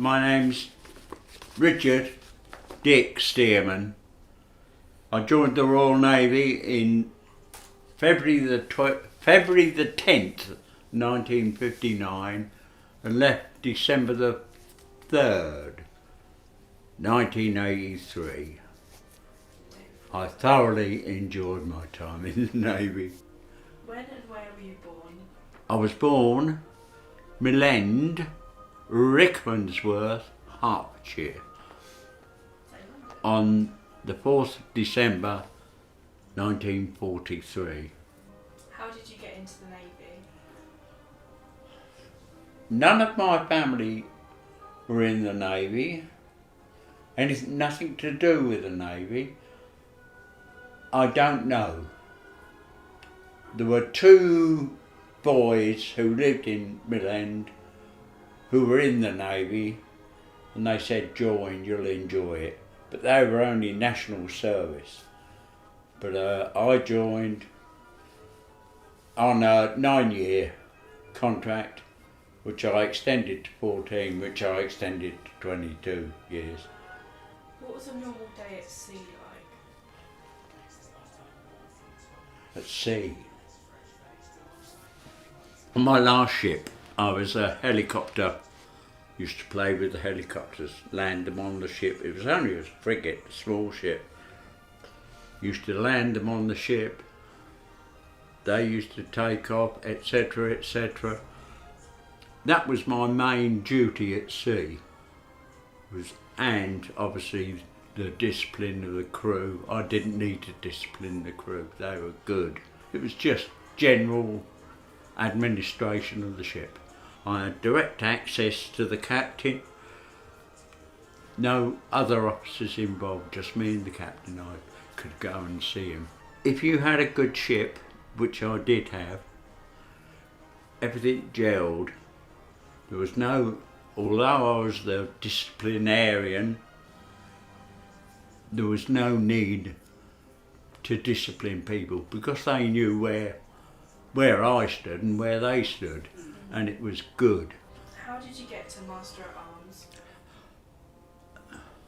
My name's Richard Dick Stearman. I joined the Royal Navy in February the 10th, 1959, and left December the 3rd, 1983. I thoroughly enjoyed my time in the Navy. When and where were you born? I was born Millend, Rickmansworth, Hertfordshire, on the 4th of December 1943. How did you get into the Navy? None of my family were in the Navy. Nothing to do with the Navy. I don't know. There were two boys who lived in Millend who were in the Navy, and they said, join, you'll enjoy it. But they were only national service. But I joined on a 9-year contract, which I extended to 14, which I extended to 22 years. What was a normal day at sea like? At sea. On my last ship, I was a helicopter. Used to play with the helicopters, land them on the ship. It was only a frigate, a small ship. Used to land them on the ship. They used to take off, etc., etc. That was my main duty at sea. And obviously the discipline of the crew. I didn't need to discipline the crew. They were good. It was just general administration of the ship. I had direct access to the captain. No other officers involved, just me and the captain. I could go and see him. If you had a good ship, which I did have, everything gelled. There was no, although I was the disciplinarian, there was no need to discipline people because they knew where I stood and where they stood, and it was good. How did you get to Master at Arms?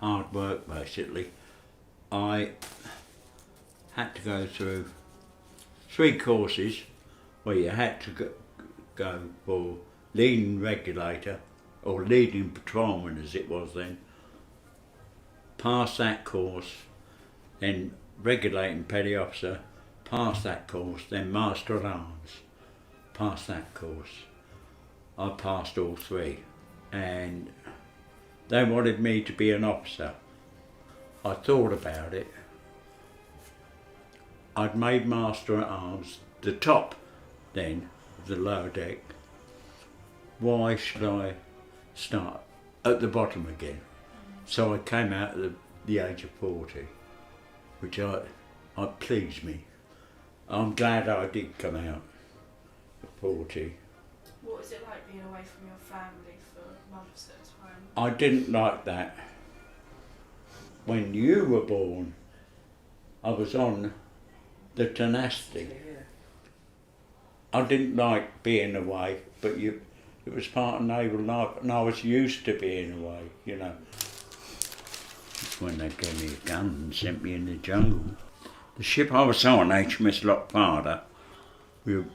Hard work, basically. I had to go through 3 courses where you had to go for leading regulator, or leading patrolman as it was then. Pass that course, then regulating petty officer, pass that course, then Master at Arms, pass that course. I passed all 3, and they wanted me to be an officer. I thought about it. I'd made Master at Arms, the top then of the lower deck. Why should I start at the bottom again? So I came out at the age of 40, which I pleased me. I'm glad I did come out at 40. What was it like being away from your family for months at a time? I didn't like that. When you were born, I was on the tenacity. I didn't like being away, but it was part of naval life, and I was used to being away, you know. When they gave me a gun and sent me in the jungle. The ship I was on, HMS Lockfather,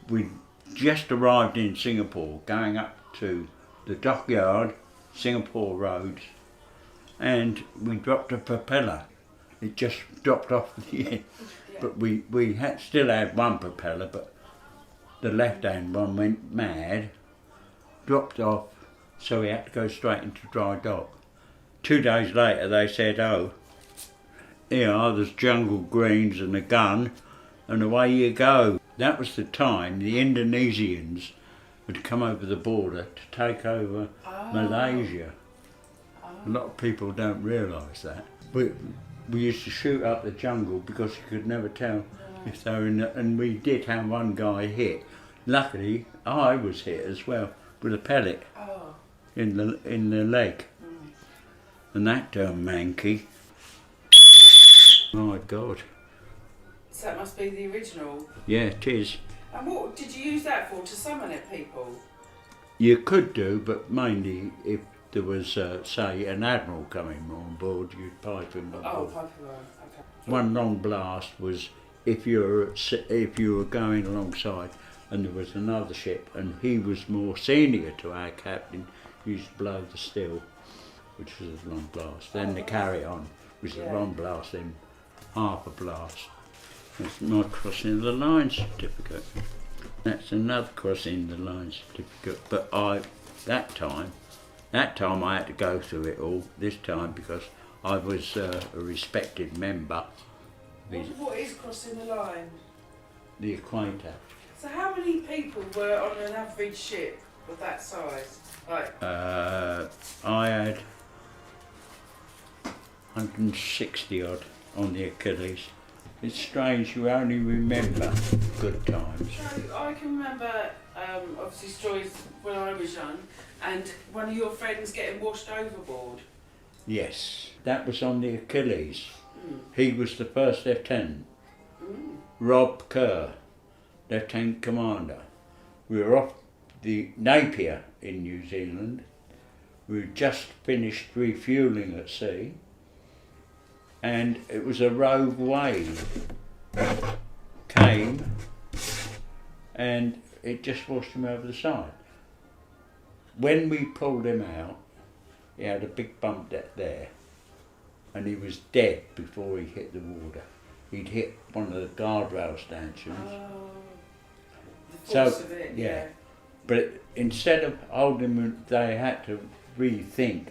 we just arrived in Singapore, going up to the dockyard, Singapore Roads, and we dropped a propeller. It just dropped off the end. Yeah. But we still had one propeller, but the left-hand one went mad, dropped off, so we had to go straight into dry dock. 2 days later they said, oh, here are, there's jungle greens and a gun, and away you go. That was the time the Indonesians had come over the border to take over Malaysia. A lot of people don't realise that. We used to shoot up the jungle because you could never tell if they were in the, and we did have one guy hit. Luckily, I was hit as well with a pellet in the leg. And that turned manky. My God. So that must be the original. Yeah, it is. And what did you use that for? To summon at people? You could do, but mainly if there was, say, an admiral coming on board, you'd pipe him on Oh, board. pipe him on. Okay. One long blast was if you were going alongside and there was another ship and he was more senior to our captain, you used to blow the still, which was a long blast. Then the carry on was a long blast, then half a blast. That's my crossing the line certificate. That's another crossing the line certificate. But that time I had to go through it all this time because I was a respected member. What is crossing the line? The equator. So how many people were on an average ship of that size? Like, I had 160 odd on the Achilles. It's strange you only remember good times. so I can remember obviously stories when I was young, and one of your friends getting washed overboard. Yes, that was on the Achilles. He was the first lieutenant. Rob Kerr, lieutenant commander. We were off the Napier in New Zealand. We had just finished refuelling at sea, and it was a rogue wave came and it just washed him over the side. When we pulled him out, he had a big bump there and he was dead before he hit the water. He'd hit one of the guardrail stanchions. Oh, the force of it, yeah. But instead of holding him, they had to rethink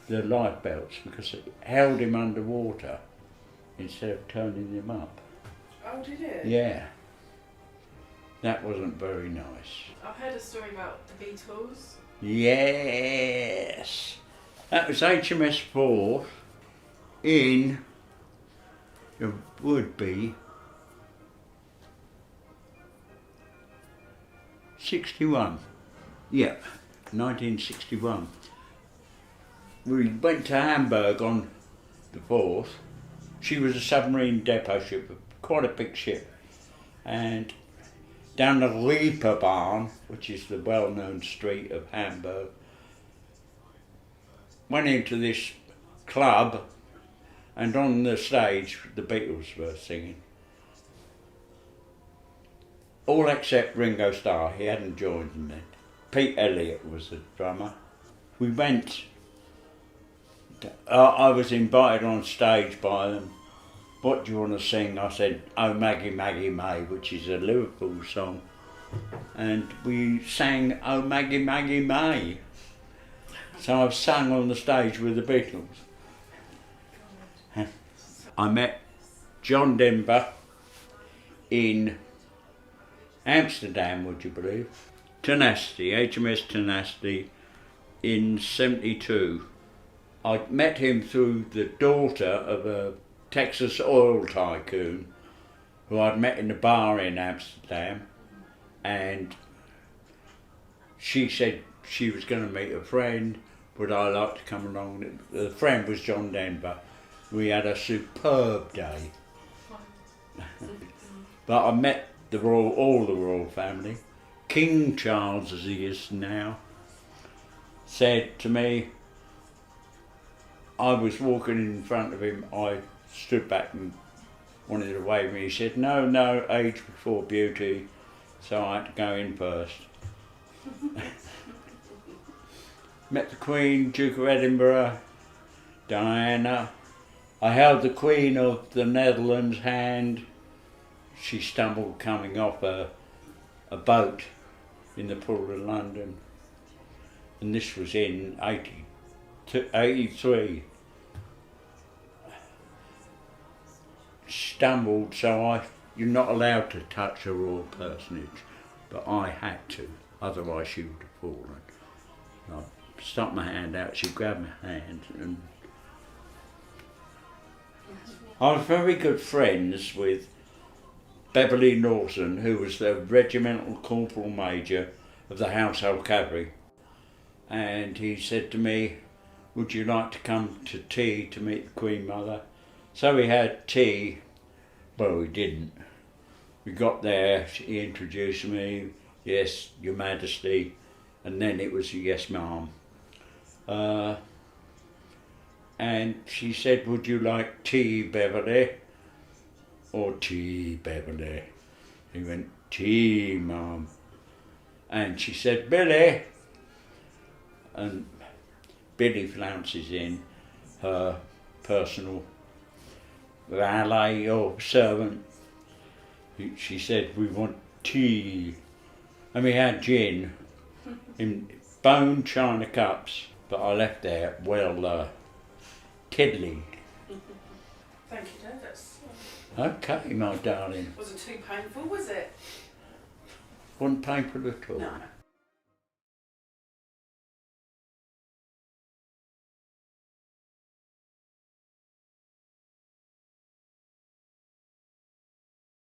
the life belts because it held him underwater instead of turning him up. Oh, did it? Yeah. That wasn't very nice. I've heard a story about the Beatles. Yes. That was HMS Forth in, it would be 61. Yeah, 1961. We went to Hamburg on the 4th. She was a submarine depot ship, quite a big ship. And down the Reeperbahn, which is the well-known street of Hamburg, went into this club, and on the stage the Beatles were singing. All except Ringo Starr, he hadn't joined them then. Pete Elliott was the drummer. We went, I was invited on stage by them. What do you want to sing? I said, Oh Maggie, Maggie May, which is a Liverpool song. And we sang Oh Maggie, Maggie May. So I've sung on the stage with the Beatles. I met John Denver in Amsterdam, would you believe? Tenacity, HMS Tenacity in 72. I met him through the daughter of a Texas oil tycoon who I'd met in a bar in Amsterdam, and she said she was going to meet a friend, would I like to come along? The friend was John Denver. We had a superb day. But I met all the royal family. King Charles, as he is now, said to me, I was walking in front of him, I stood back and wanted to wave me. He said, no, age before beauty, so I had to go in first. Met the Queen, Duke of Edinburgh, Diana. I held the Queen of the Netherlands' hand. She stumbled coming off a boat in the Port of London. And this was in 83. Stumbled, so you're not allowed to touch a royal personage, but I had to, otherwise she would have fallen. I stuck my hand out, she grabbed my hand, and I was very good friends with Beverley Lawson, who was the regimental corporal major of the Household Cavalry, and he said to me, would you like to come to tea to meet the Queen Mother? So we had tea. Well, we didn't. We got there, he introduced me, yes, Your Majesty, and then it was yes, ma'am. And she said, would you like tea, Beverly? Or tea, Beverly? He went, tea, Mum. And she said, Billy. And Billy flounces in, her personal valet or servant. She said, we want tea. And we had gin in bone china cups, but I left there well tiddly. Thank you, Dad. That's Okay, my darling. wasn't too painful, was it? Wasn't painful at all. No.